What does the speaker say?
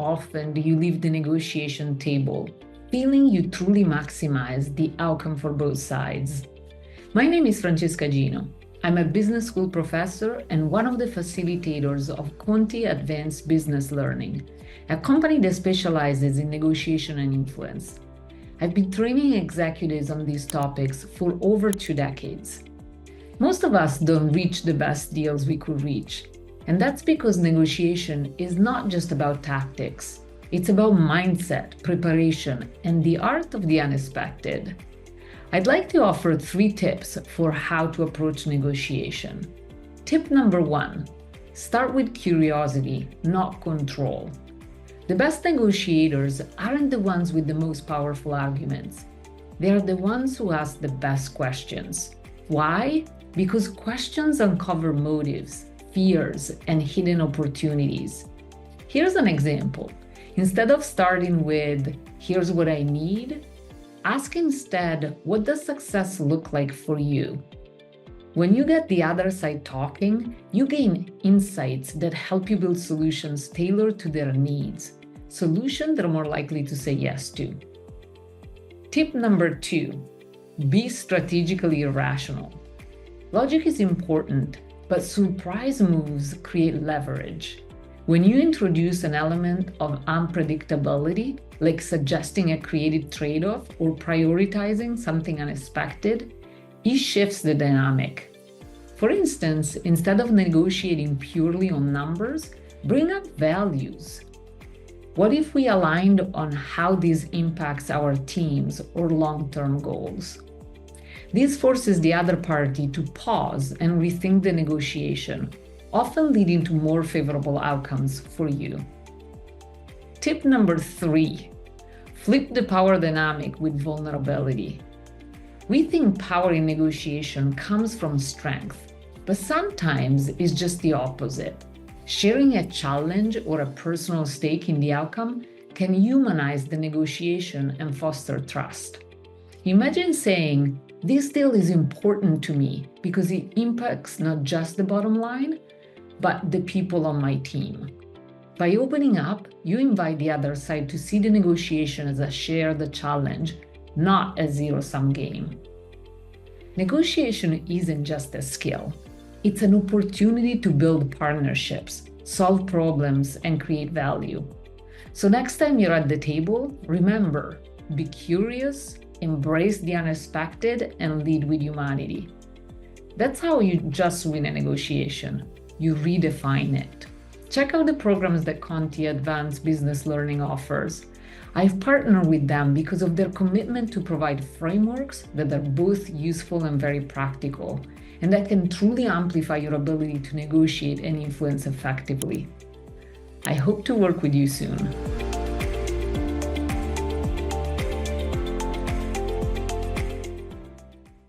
often do you leave the negotiation table feeling you truly maximize the outcome for both sides? My name is Francesca Gino. I'm a business school professor and one of the facilitators of Conti Advanced Business Learning, a company that specializes in negotiation and influence. I've been training executives on these topics for over 2 decades. Most of us don't reach the best deals we could reach, and that's because negotiation is not just about tactics. It's about mindset, preparation, and the art of the unexpected. I'd like to offer 3 tips for how to approach negotiation. Tip number 1, start with curiosity, not control. The best negotiators aren't the ones with the most powerful arguments. They are the ones who ask the best questions. Why? Because questions uncover motives, fears, and hidden opportunities. Here's an example. Instead of starting with, "Here's what I need," ask instead, "What does success look like for you?" When you get the other side talking, you gain insights that help you build solutions tailored to their needs, solutions they're more likely to say yes to. Tip number 2, be strategically irrational. Logic is important, but surprise moves create leverage. When you introduce an element of unpredictability, like suggesting a creative trade-off or prioritizing something unexpected, it shifts the dynamic. For instance, instead of negotiating purely on numbers, bring up values. What if we aligned on how this impacts our teams or long-term goals? This forces the other party to pause and rethink the negotiation, often leading to more favorable outcomes for you. Tip number 3, flip the power dynamic with vulnerability. We think power in negotiation comes from strength, but sometimes it's just the opposite. Sharing a challenge or a personal stake in the outcome can humanize the negotiation and foster trust. Imagine saying, "This deal is important to me because it impacts not just the bottom line, but the people on my team." By opening up, you invite the other side to see the negotiation as a shared challenge, not a zero-sum game. Negotiation isn't just a skill. It's an opportunity to build partnerships, solve problems, and create value. So next time you're at the table, remember, be curious, embrace the unexpected, and lead with humanity. That's how you just win a negotiation. You redefine it. Check out the programs that Conti Advanced Business Learning offers. I've partnered with them because of their commitment to provide frameworks that are both useful and very practical, and that can truly amplify your ability to negotiate and influence effectively. I hope to work with you soon.